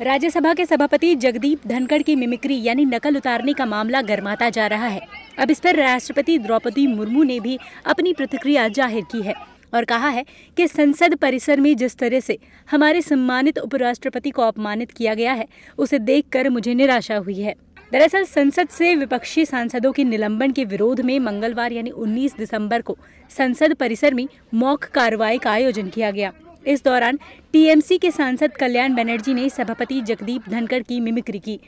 राज्यसभा के सभापति जगदीप धनखड़ की मिमिक्री यानी नकल उतारने का मामला गर्माता जा रहा है। अब इस पर राष्ट्रपति द्रौपदी मुर्मू ने भी अपनी प्रतिक्रिया जाहिर की है और कहा है कि संसद परिसर में जिस तरह से हमारे सम्मानित उपराष्ट्रपति को अपमानित किया गया है, उसे देखकर मुझे निराशा हुई है। दरअसल संसद से विपक्षी सांसदों के निलंबन के विरोध में मंगलवार यानी 19 दिसंबर को संसद परिसर में मौक कार्रवाई का आयोजन किया गया। इस दौरान टीएमसी के सांसद कल्याण बनर्जी ने सभापति जगदीप धनखड़ की मिमिक्री की।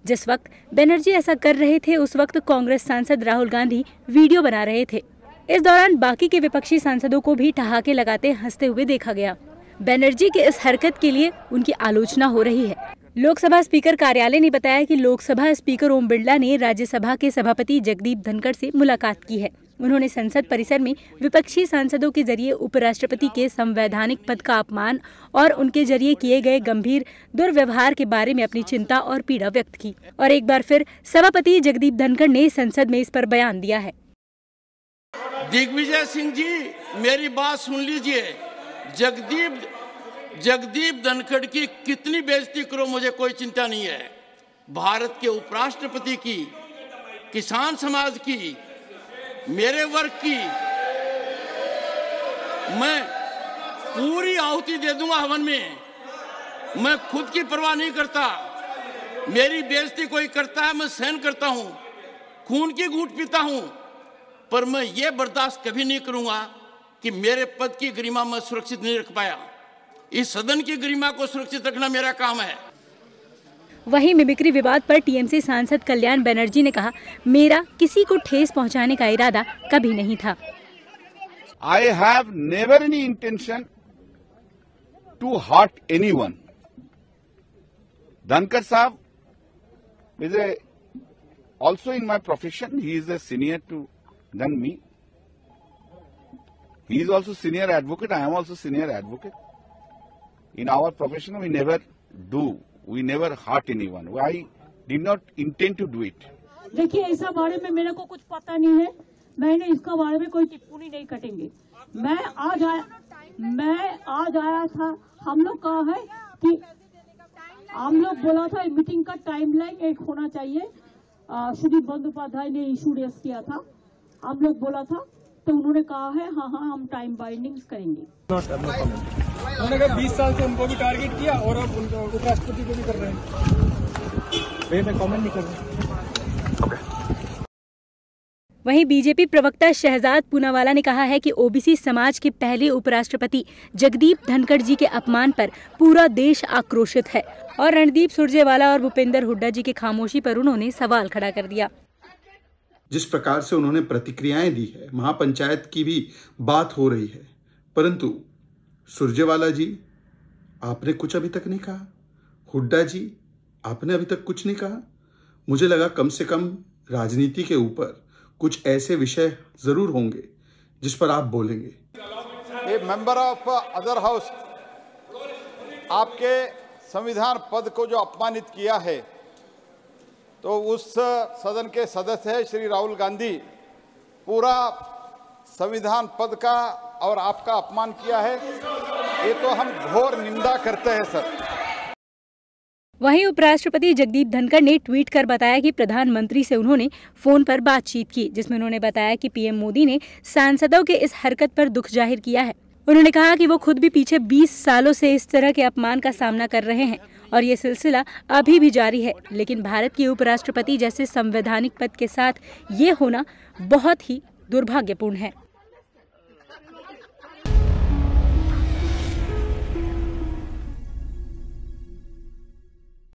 जिस वक्त बनर्जी ऐसा कर रहे थे, उस वक्त कांग्रेस सांसद राहुल गांधी वीडियो बना रहे थे। इस दौरान बाकी के विपक्षी सांसदों को भी ठहाके लगाते हंसते हुए देखा गया। बनर्जी की इस हरकत के लिए उनकी आलोचना हो रही है। लोकसभा स्पीकर कार्यालय ने बताया कि लोकसभा स्पीकर ओम बिरला ने राज्यसभा के सभापति जगदीप धनखड़ से मुलाकात की है। उन्होंने संसद परिसर में विपक्षी सांसदों के जरिए उपराष्ट्रपति के संवैधानिक पद का अपमान और उनके जरिए किए गए गंभीर दुर्व्यवहार के बारे में अपनी चिंता और पीड़ा व्यक्त की। और एक बार फिर सभापति जगदीप धनखड़ ने संसद में इस पर बयान दिया है। दिग्विजय सिंह जी, मेरी बात सुन लीजिए। जगदीप धनखड़ की कितनी बेइज्जती करो, मुझे कोई चिंता नहीं है। भारत के उपराष्ट्रपति की, किसान समाज की, मेरे वर्ग की मैं पूरी आहुति दे दूंगा हवन में। मैं खुद की परवाह नहीं करता। मेरी बेइज्जती कोई करता है, मैं सहन करता हूं, खून की घूंट पीता हूं, पर मैं ये बर्दाश्त कभी नहीं करूंगा कि मेरे पद की गरिमा मैं सुरक्षित नहीं रख पाया। इस सदन की गरिमा को सुरक्षित रखना मेरा काम है। वहीं मिमिक्री विवाद पर टीएमसी सांसद कल्याण बनर्जी ने कहा, मेरा किसी को ठेस पहुंचाने का इरादा कभी नहीं था। I have never any intention to hurt anyone. Dhankhar साहब is also in my profession, he is a senior than me. He is also senior advocate. I am also senior advocate. In our profession, we never hurt anyone. I did not intend to do it. देखिए, ऐसा बारे में मेरे को कुछ पता नहीं है। मैंने इसका बारे में कोई टिप्पणी नहीं कटेंगे। मैं आज आया था। हम लोग कहा है कि हम लोग बोला था मीटिंग का टाइमलाइन एक होना चाहिए। श्री बंदोपाध्याय ने इशू रेस किया था, हम लोग बोला था, तो उन्होंने कहा है हाँ हम टाइम बाइंडिंग्स करेंगे। उन्होंने कहा 20 साल से उनको भी टारगेट किया और अब उनको उपराष्ट्रपति को भी कर रहे हैं। मैं कमेंट नहीं कर रहा। वहीं बीजेपी प्रवक्ता शहजाद पूनावाला ने कहा है कि ओबीसी समाज के पहले उपराष्ट्रपति जगदीप धनखड़ जी के अपमान पर पूरा देश आक्रोशित है और रणदीप सुरजेवाला और भूपेंद्र हुड्डा जी की खामोशी पर उन्होंने सवाल खड़ा कर दिया। जिस प्रकार से उन्होंने प्रतिक्रियाएं दी है, महापंचायत की भी बात हो रही है, परंतु सुरजेवाला जी आपने कुछ अभी तक नहीं कहा, हुड्डा जी आपने अभी तक कुछ नहीं कहा। मुझे लगा कम से कम राजनीति के ऊपर कुछ ऐसे विषय जरूर होंगे जिस पर आप बोलेंगे। ए मेंबर ऑफ अदर हाउस, आपके संविधान पद को जो अपमानित किया है, तो उस सदन के सदस्य है श्री राहुल गांधी, पूरा संविधान पद का और आपका अपमान किया है। ये तो हम घोर निंदा करते हैं सर। वहीं उपराष्ट्रपति जगदीप धनखड़ ने ट्वीट कर बताया कि प्रधानमंत्री से उन्होंने फोन पर बातचीत की, जिसमें उन्होंने बताया कि पीएम मोदी ने सांसदों के इस हरकत पर दुख जाहिर किया है। उन्होंने कहा कि वो खुद भी पीछे 20 सालों से इस तरह के अपमान का सामना कर रहे हैं और ये सिलसिला अभी भी जारी है, लेकिन भारत के उपराष्ट्रपति जैसे संवैधानिक पद के साथ ये होना बहुत ही दुर्भाग्यपूर्ण है।